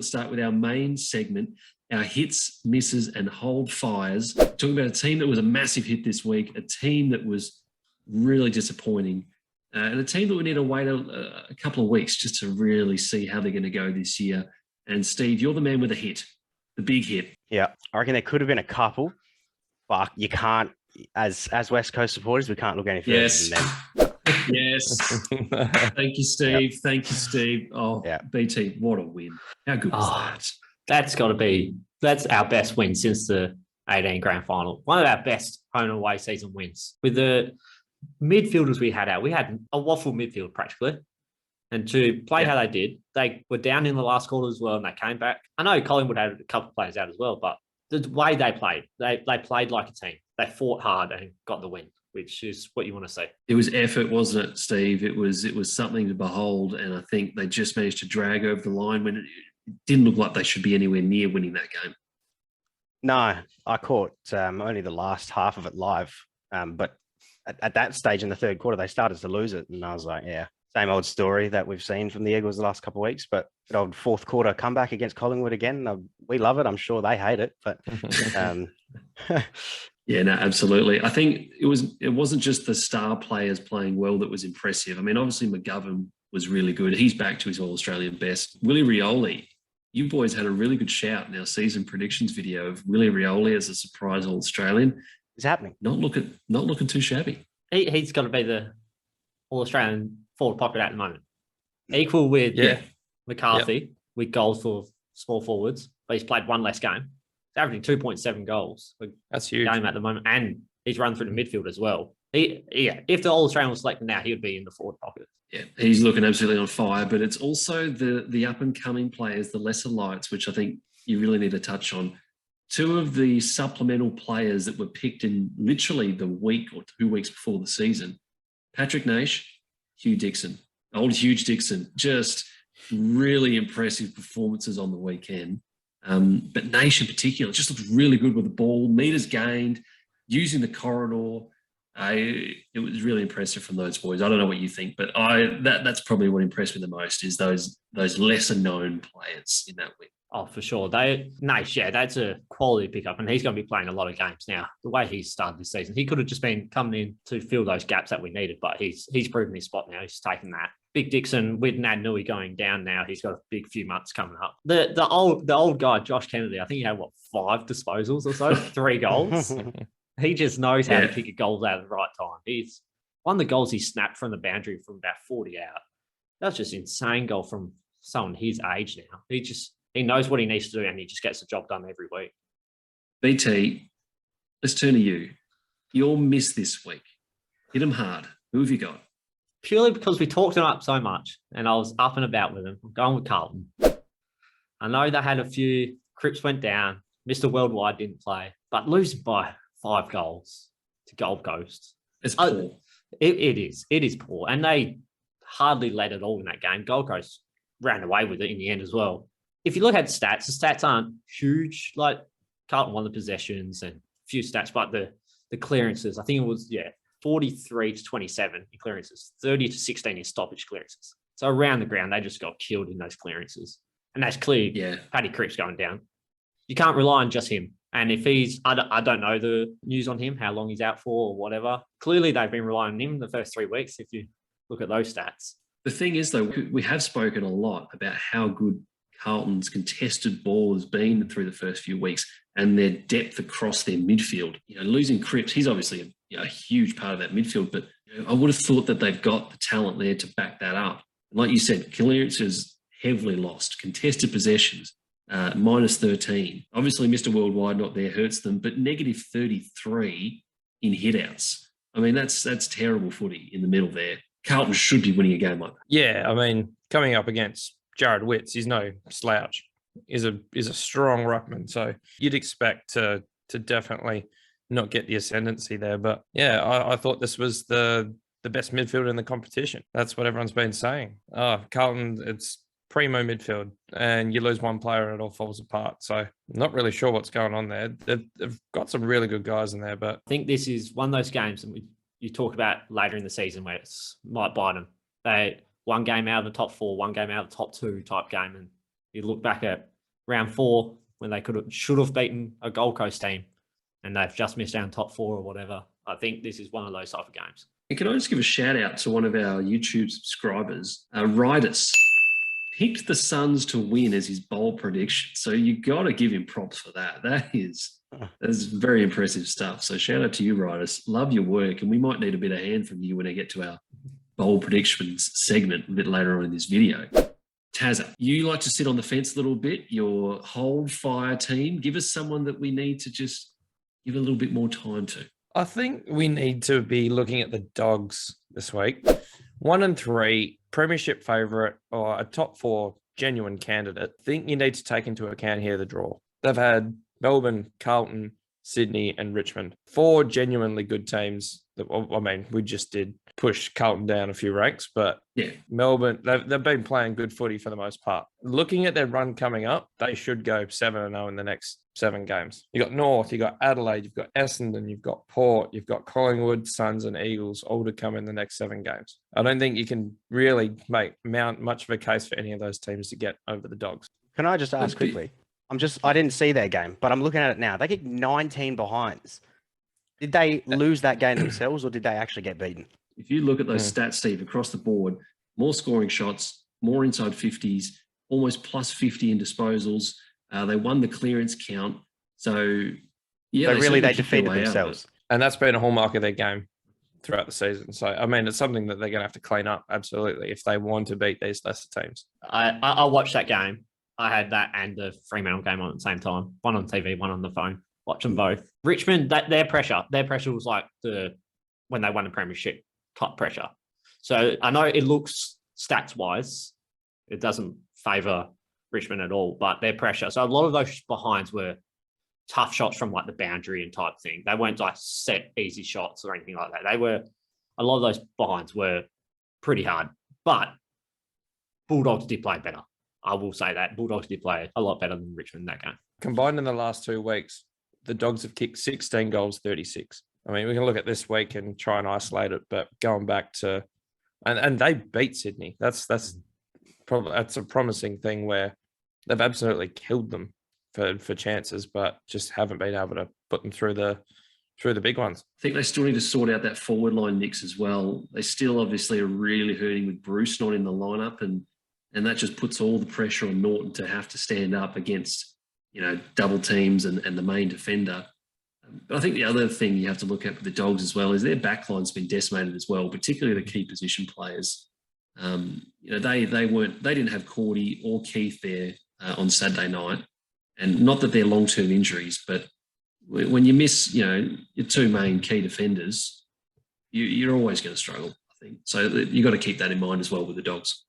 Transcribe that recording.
Let's start with our main segment, our hits, misses, and hold fires. Talking about a team that was a massive hit this week, a team that was really disappointing, and a team that we need to wait a couple of weeks just to really see how they're going to go this year. And Steve, you're the man with a hit, the big hit. Yeah, I reckon there could have been a couple, but you can't, as West Coast supporters, we can't look any further than them. Yes. Thank you, Steve. Yep. Thank you, Steve. Oh, yeah. BT, what a win. How good was that? That's our best win since the 18 Grand Final. One of our best home and away season wins. With the midfielders we had a waffle midfield practically. And to play how they did, they were down in the last quarter as well, and they came back. I know Collingwood had a couple of players out as well, but the way they played like a team. They fought hard and got the win, which is what you want to see. It was effort, wasn't it, Steve? It was something to behold, and I think they just managed to drag over the line when it didn't look like they should be anywhere near winning that game. No, I caught only the last half of it live, but at that stage in the third quarter, they started to lose it, and I was like, yeah. Same old story that we've seen from the Eagles the last couple of weeks, but an old fourth quarter comeback against Collingwood again. We love it. I'm sure they hate it, but yeah, no, absolutely. I think it wasn't just the star players playing well that was impressive. I mean, obviously McGovern was really good. He's back to his All-Australian best. Willie Rioli, you boys had a really good shout in our season predictions video of Willie Rioli as a surprise All-Australian. It's happening. Not looking too shabby. He's got to be the All-Australian forward pocket at the moment. Equal with McCarthy with goals for small forwards, but he's played one less game. He's averaging 2.7 goals. That's huge. Game at the moment, and he's run through the midfield as well. If the All-Australian was selected now, he would be in the forward pocket. Yeah, he's looking absolutely on fire, but it's also the up-and-coming players, the lesser lights, which I think you really need to touch on. Two of the supplemental players that were picked in literally the week or 2 weeks before the season, Patrick Naish, Hugh Dixon, old Huge Dixon, just really impressive performances on the weekend. But Naish in particular just looked really good with the ball, meters gained, using the corridor. It was really impressive from those boys. I don't know what you think, but that's probably what impressed me the most is those lesser known players in that win. Oh, for sure. Naish, that's a quality pickup, and he's going to be playing a lot of games now. The way he started this season, he could have just been coming in to fill those gaps that we needed, but he's proven his spot now. He's taken that. Big Dixon with Nui going down now. He's got a big few months coming up. The old guy, Josh Kennedy, I think he had 5 disposals or so, 3 goals. He just knows how to kick a goal out at the right time. He's one of the goals he snapped from the boundary from about 40 out. That's just insane goal from someone his age now. He knows what he needs to do, and he just gets the job done every week. BT, let's turn to you. Your miss this week. Hit him hard. Who have you got? Purely because we talked him up so much, and I was up and about with him. I'm going with Carlton. I know they had a few. Cripps went down. Mr. Worldwide didn't play. But losing by 5 goals to Gold Coast. It's poor. It is. It is poor. And they hardly led at all in that game. Gold Coast ran away with it in the end as well. If you look at stats, the stats aren't huge. Like Carlton won the possessions and a few stats, but the clearances, I think it was, 43 to 27 in clearances, 30 to 16 in stoppage clearances. So around the ground, they just got killed in those clearances. And that's clear. Paddy Cripps going down. You can't rely on just him. And if I don't know the news on him, how long he's out for or whatever. Clearly, they've been relying on him the first 3 weeks if you look at those stats. The thing is, though, we have spoken a lot about how good Carlton's contested ball has been through the first few weeks and their depth across their midfield. Losing Cripps, he's obviously a huge part of that midfield, but I would have thought that they've got the talent there to back that up. And like you said, clearances heavily lost, contested possessions, minus 13. Obviously, Mr. Worldwide not there hurts them, but negative 33 in hitouts. I mean, that's terrible footy in the middle there. Carlton should be winning a game like that. Yeah, I mean, coming up against Jared Witts, he's no slouch. Is a strong ruckman, so you'd expect to definitely not get the ascendancy there. But yeah, I thought this was the best midfield in the competition. That's what everyone's been saying. Carlton, it's primo midfield, and you lose one player and it all falls apart. So not really sure what's going on there. They've got some really good guys in there, but I think this is one of those games that you talk about later in the season where it might bite them. They one game out of the top 4, one game out of the top 2 type game, and you look back at round 4 when they should have beaten a Gold Coast team, and they've just missed out on top 4 or whatever. I think this is one of those type of games. And can I just give a shout out to one of our YouTube subscribers, Ridus, picked the Suns to win as his bold prediction. So you got to give him props for that. That's very impressive stuff. So shout out to you, Ridus. Love your work, and we might need a bit of hand from you when I get to our bold predictions segment a bit later on in this video. Tazza, you like to sit on the fence a little bit. Your hold fire team. Give us someone that we need to just give a little bit more time to. I think we need to be looking at the Dogs this week. 1 and 3, premiership favourite or a top 4 genuine candidate. I think you need to take into account here the draw. They've had Melbourne, Carlton, Sydney and Richmond. 4 genuinely good teams. I mean, we just did push Carlton down a few ranks, but yeah, Melbourne, they've been playing good footy for the most part. Looking at their run coming up, they should go 7-0 in the next 7 games. You've got North, you've got Adelaide, you've got Essendon, you've got Port, you've got Collingwood, Suns and Eagles, all to come in the next 7 games. I don't think you can really mount much of a case for any of those teams to get over the Dogs. Can I just ask quickly? I didn't see their game, but I'm looking at it now. They kicked 19 behinds. Did they lose that game themselves, or did they actually get beaten? If you look at those stats, Steve, across the board, more scoring shots, more inside 50s, almost plus 50 in disposals. They won the clearance count. So, yeah. So they defeated themselves. And that's been a hallmark of their game throughout the season. So, I mean, it's something that they're going to have to clean up, absolutely, if they want to beat these lesser teams. I watched that game. I had that and the Fremantle game on at the same time. One on TV, one on the phone. Watch them both. Richmond, their pressure was like when they won the premiership type pressure. So I know it looks stats-wise, it doesn't favour Richmond at all, but their pressure. So a lot of those behinds were tough shots from like the boundary and type thing. They weren't like set easy shots or anything like that. A lot of those behinds were pretty hard, but Bulldogs did play better. I will say that. Bulldogs did play a lot better than Richmond in that game. Combined in the last 2 weeks, the Dogs have kicked 16 goals, 36. I mean, we can look at this week and try and isolate it, but going back to, and they beat Sydney. That's a promising thing where they've absolutely killed them for chances, but just haven't been able to put them through the big ones. I think they still need to sort out that forward line mix as well. They still obviously are really hurting with Bruce not in the lineup, and that just puts all the pressure on Norton to have to stand up against, double teams and the main defender. But I think the other thing you have to look at with the Dogs as well is their backline's been decimated as well, particularly the key position players. They didn't have Cordy or Keith there on Saturday night, and not that they're long-term injuries, but when you miss, your 2 main key defenders, you're always going to struggle, I think. So you've got to keep that in mind as well with the Dogs.